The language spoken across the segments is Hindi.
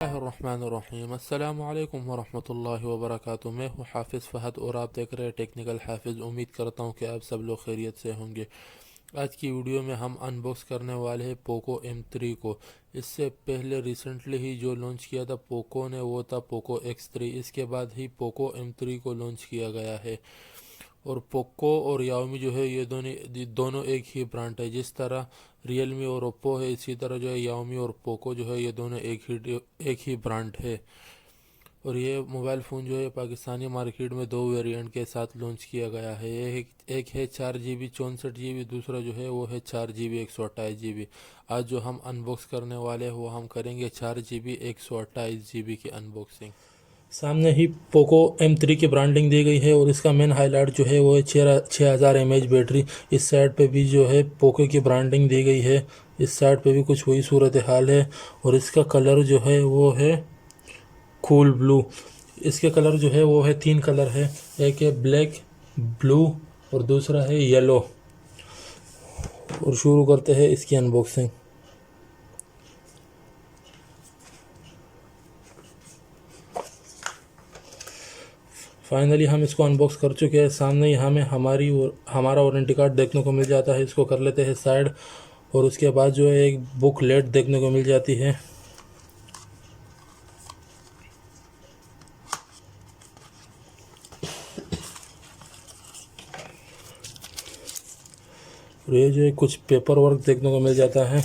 बिस्मिल्लाहिर्रहमानिर्रहीम। अस्सलामु अलैकुम वरहमतुल्लाहि वबरकातुहू। मैं हूँ हाफिज़ फ़हद और आप देख रहे हैं टेक्निकल हाफिज़। उम्मीद करता हूँ कि आप सब लोग खैरियत से होंगे। आज की वीडियो में हम अनबॉक्स करने वाले हैं पोको M3 को। इससे पहले रिसेंटली ही जो लॉन्च किया था पोको ने वो था पोको X3। इसके बाद ही पोको M3 को लॉन्च किया गया है। और पोको और याओमी जो है ये दोनों एक ही ब्रांड है। जिस तरह रियलमी और ओप्पो है इसी तरह जो है याओमी और पोको जो है ये दोनों एक ही ब्रांड है। और ये मोबाइल फ़ोन जो है पाकिस्तानी मार्केट में दो वेरिएंट के साथ लॉन्च किया गया है। एक है 4GB 64GB, दूसरा जो है वो है 4GB 128GB। आज जो हम अनबॉक्स करने वाले हैं वो हम करेंगे 4GB 128GB की अनबॉक्सिंग। सामने ही पोको M3 की ब्रांडिंग दी गई है और इसका मेन हाईलाइट जो है वो है 6000 mAh बैटरी। इस साइड पे भी जो है पोको की ब्रांडिंग दी गई है। इस साइड पे भी कुछ वही सूरत हाल है। और इसका कलर जो है वो है कूल ब्लू। इसके कलर जो है वो है 3 कलर है, एक है ब्लैक, ब्लू और दूसरा है येलो। और शुरू करते हैं इसकी अनबॉक्सिंग। फाइनली हम इसको अनबॉक्स कर चुके हैं। सामने ही हमें हमारा वारंटी कार्ड देखने को मिल जाता है। इसको कर लेते हैं साइड। और उसके बाद जो है एक बुकलेट देखने को मिल जाती है। और ये जो है कुछ पेपर वर्क देखने को मिल जाता है।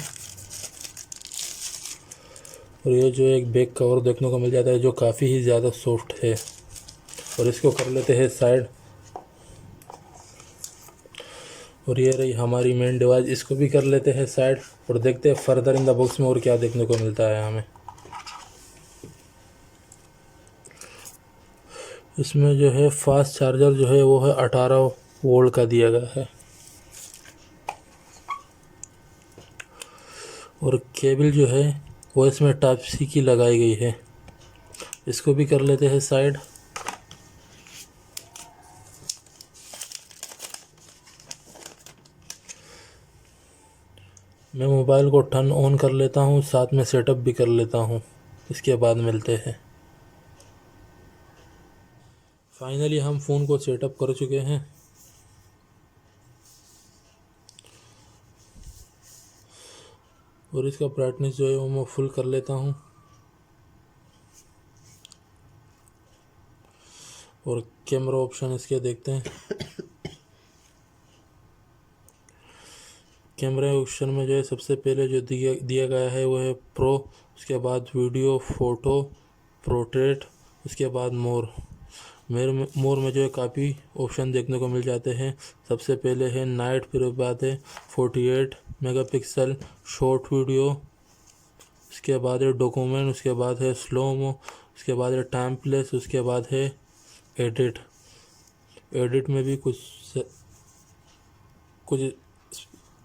और ये जो एक बैक कवर देखने को मिल जाता है जो काफ़ी ही ज़्यादा सॉफ्ट है। और इसको कर लेते हैं साइड। और ये रही हमारी मेन डिवाइस, इसको भी कर लेते हैं साइड। और देखते हैं फर्दर इन द बॉक्स में और क्या देखने को मिलता है हमें। इसमें जो है फास्ट चार्जर जो है वो है 18 वोल्ट का दिया गया है। और केबल जो है वो इसमें टाइप सी की लगाई गई है। इसको भी कर लेते हैं साइड। मैं मोबाइल को टर्न ऑन कर लेता हूँ, साथ में सेटअप भी कर लेता हूँ। इसके बाद मिलते हैं। फाइनली हम फ़ोन को सेटअप कर चुके हैं। और इसका ब्राइटनेस जो है वो मैं फुल कर लेता हूँ। और कैमरा ऑप्शन इसके देखते हैं। कैमरा ऑप्शन में जो है सबसे पहले जो दिया गया है वो है प्रो, उसके बाद वीडियो, फ़ोटो, पोर्ट्रेट, उसके बाद मोर में जो है काफ़ी ऑप्शन देखने को मिल जाते हैं। सबसे पहले है नाइट, फिर बाद है 48 मेगापिक्सल शॉर्ट वीडियो, उसके बाद है डॉक्यूमेंट, उसके बाद है स्लोमो, उसके बाद है टाइम प्लेस, उसके बाद है एडिट में भी कुछ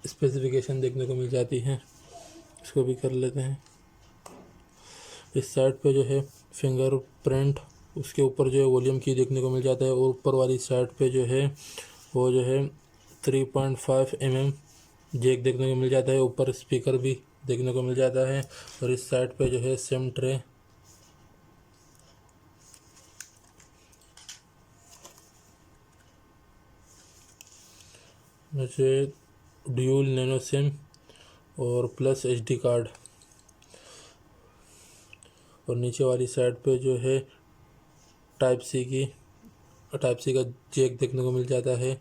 स्पेसिफिकेशन देखने को मिल जाती है। इसको भी कर लेते हैं। इस साइड पे जो है फिंगरप्रिंट, उसके ऊपर जो है वॉल्यूम की देखने को मिल जाता है। और ऊपर वाली साइड पे जो है वो जो है 3.5 mm जैक देखने को मिल जाता है। ऊपर स्पीकर भी देखने को मिल जाता है। और इस साइड पे जो है सिम ट्रे, मुझे ड्यूल नैनो सिम और प्लस SD कार्ड। और नीचे वाली साइड पे जो है टाइप सी का जैक देखने को मिल जाता है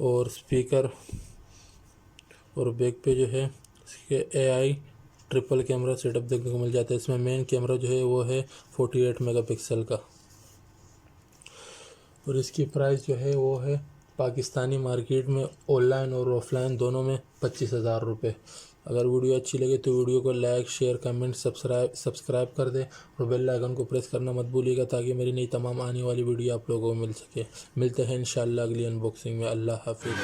और स्पीकर। और बैक पे जो है इसके AI ट्रिपल कैमरा सेटअप देखने को मिल जाता है। इसमें मेन कैमरा जो है वो है 48 मेगापिक्सल का। और इसकी प्राइस जो है वो है पाकिस्तानी मार्केट में ऑनलाइन और ऑफलाइन दोनों में 25,000 रुपये। अगर वीडियो अच्छी लगे तो वीडियो को लाइक, शेयर, कमेंट, सब्सक्राइब कर दें। और बेल आइकन को प्रेस करना मत भूलिएगा ताकि मेरी नई तमाम आने वाली वीडियो आप लोगों को मिल सके। मिलते हैं इंशाल्लाह अगली अनबॉक्सिंग में। अल्लाह हाफिज़।